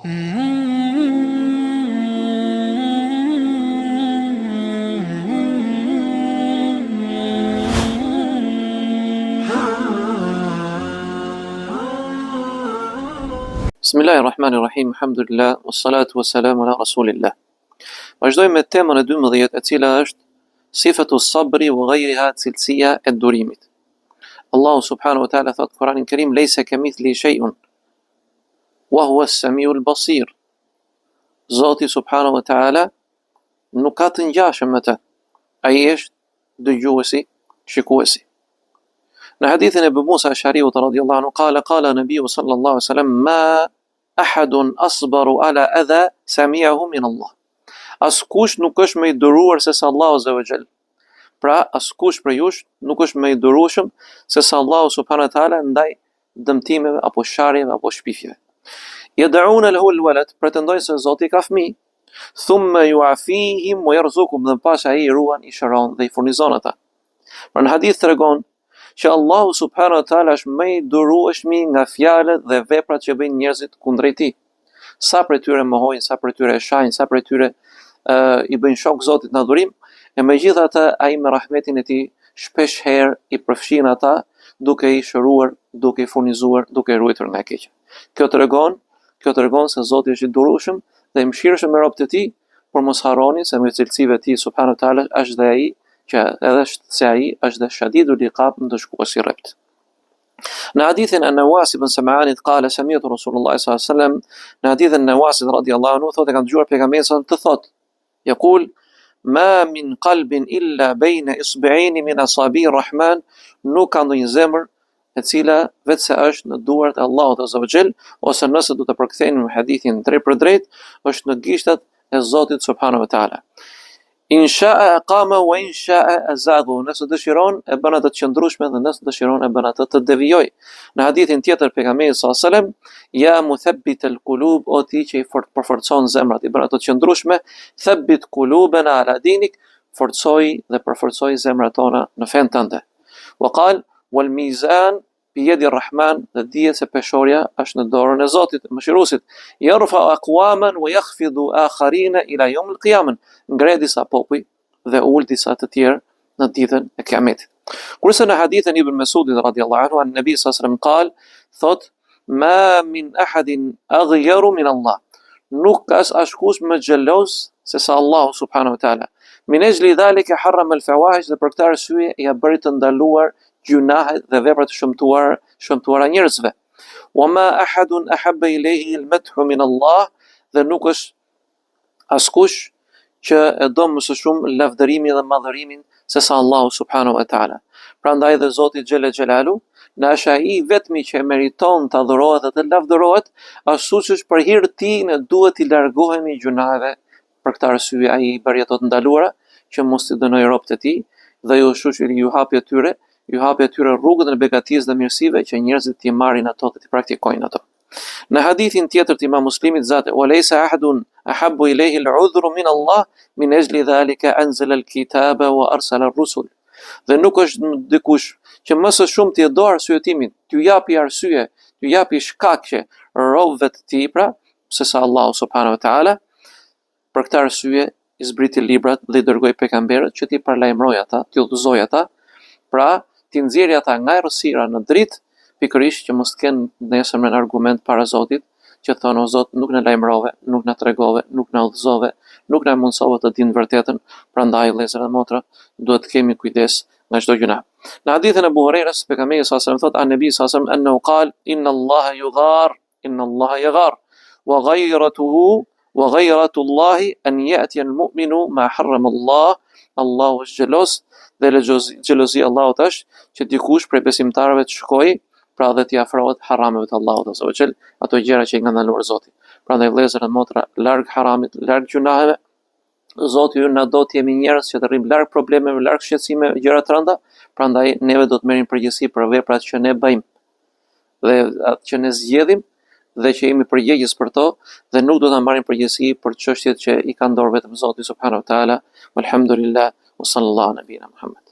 Bismillahirrahmanirrahim, alhamdulillah, wassalatu wassalamu ala rasulillah. Vazhdojmë me temën e 12, e cila është sifatu sabri wa ghayriha, cilësia e durimit. Allahu subhanahu wa ta'ala thot Kur'anin Kerim, lejse kemithli shay'un wa huwa as-sami'ul basir. Zoti subhanahu wa ta'ala nuk ka të ngjashëm me të. Ai është dëgjuesi, shikuesi. Në hadithin e Abu Musa Ash'ariut radhiyallahu anhu qala nabiu sallallahu alaihi wasallam ma ahadun asbaru ala adha sami'ahu min Allah. Askush nuk është më i duruar se sa Allahu azza wa jall. Pra askush për jush nuk është më i durueshëm se sa Allahu subhanahu wa taala ndaj dëmtimeve apo sharjeve apo shpifjeve. Yad'una lahu al-walad, pretendojnë se Zoti ka fëmijë. Thumma yu'afihim wa yarzuquhum, dhe pas ai i ruan, i shëron dhe i furnizon ata. Pra në hadith tregon që Allahu subhanahu wa taala është më i durueshëm nga fjalët dhe veprat që bëjnë njerëzit kundrejt tij. Sa prej tyre mohojnë, sa prej tyre shajnë, sa prej tyre i bëjnë shok Zotit në adhurim, e megjithatë ai me rahmetin e tij shpesh herë i përfshin ata, duke i shëruar, duke i furnizuar, duke i ruajtur nga e keqja. Kjo tregon se Zoti është i durueshëm dhe i mëshirshëm me robët e tij, por mos harroni se me cilësive të tij subhanahu wa taala është dhe ai që edhe se ai është dhe shadidul iqab, ndëshkuesi i rrept. Në hadithin e Nawas ibn Sam'anit qala sami'tu Rasulullah sallallahu alaihi wasallam, në hadithin e Nawasit radhiyallahu anhu thotë kanë dëgjuar pejgamberin të thotë, yaqul ma min qalbin illa bayna isbi'ain min asabi ar-Rahman, nuk ka ndonjë zemër e cila vetëse është në duart e Allahut azza wa jall, ose nëse do të përkthejmë në hadithin drejt për drejt, është në gishtat e Zotit subhanahu wa taala. In sha'a aqama wa in sha'a azaghu, nëse dëshiron e bën atë të qëndrueshme dhe nëse dëshiron e bën atë të devijoj. Në hadithin tjetër pejgamberi sallallahu alajhi wasallam, ya muthabbit al-qulub, o ti që i përforcon zemrat, i bën ato të qëndrueshme, thabbit qulubana ala dinik, forcoj dhe përforcoj zemrat tona në fen tënde. Wa qal wal mizan bi yadi ar-Rahman, dhe dije se peshorja është në dorën e Zotit, mëshiruesit. Yarfa aqwaman wa yakhfidu akharina ila yawm al-qiyamah, ngre disa popuj dhe ul disa të tjerë në ditën e Kiametit. Kurse në hadithin Ibn Mesudit radhiyallahu anhu, an Nabi sallallahu alaihi wasallam qal, thot ma min ahadin aghyaru min Allah, nuk ka askush më xheloz se sa Allahu subhanahu wa taala. Min ajli dhalika harrama al-fawahish, dhe për këtë arsye ja bëri të ndaluar gjunahet dhe veprat e shëmtuara njerëzve. Wa ma ahadun ahabba ilayhi al-madhu min Allah, dhe nuk është askush që e do më së shumë lavdërimin dhe madhërimin se sa Allahu subhanahu wa taala. Prandaj dhe Zoti xhela xhelalu, në është ai vetmi që meriton të adhurohet dhe të lavdërohet, ashtu siç për hir të tij ne duhet i largohemi gjunaheve. Për këtë arsye ai i bëri ato të ndaluara që mos i dënoi robët e tij dhe ju hapi atyre rrugën e begatisë dhe mirësive që njerëzit t'i marrin ato dhe t'i praktikojnë ato. Në hadithin tjetër të Imam Muslimit zate, walaysa ahadun ahabbu ilayhi al-'udhru min Allah, min ajli dhalika anzala al-kitaba wa arsala ar-rusul. Dhe nuk është dikush që më së shumë t'i do arsyetimin, t'ju japi arsye, t'ju japi shkak që robëve të tij, pra, se sa Allahu subhanahu wa taala. Për këtë arsye i zbriti librat dhe i dërgoi pejgamberët që t'i parlajmërojë ata, t'i udhëzojë ata, pra t'i nxjerrë ata nga errësira në dritë, pikërisht që mos të kenë nesër në argument para Zotit, që thonë o Zot, nuk na lajmërove, nuk na tregove, nuk na udhëzove, nuk na mundsove të dinë vërtetën, prandaj vëllezër dhe motra, duhet të kemi kujdes nga çdo gjuna. Në hadithin e Abu Hurajrës, pejgamberi sallallahu alajhi wasallam thotë, an-nabi sallallahu alajhi wasallam annahu qala inna Allaha yughar, inna Allaha yaghar, wa ghayratu Allahi an ya'ti al-mu'minu ma harrama Allah, Allahu është xhelos, dhe xhelozia e Allahut është që dikush prej besimtarëve të shkojë, pra dhe t'i afrohet harameve të Allahut azza wa jall, ato gjëra që i nga ndaluar Zoti. Prandaj vëllezër dhe motra, larg haramit, larg gjunaheve, Zoti ju na do të jemi njerëz që të rrim larg problemeve, larg shqetësimeve, gjëra të rënda, prandaj neve do të merrim përgjegjësi për veprat që ne bëjmë dhe atë që ne zgjedhim dhe që jemi përgjegjës për to, dhe nuk do ta marrim përgjegjësi për çështjet që i ka dorë vetëm Zoti subhanahu wa taala. Walhamdulillah wa sallallahu ala nabina Muhammad.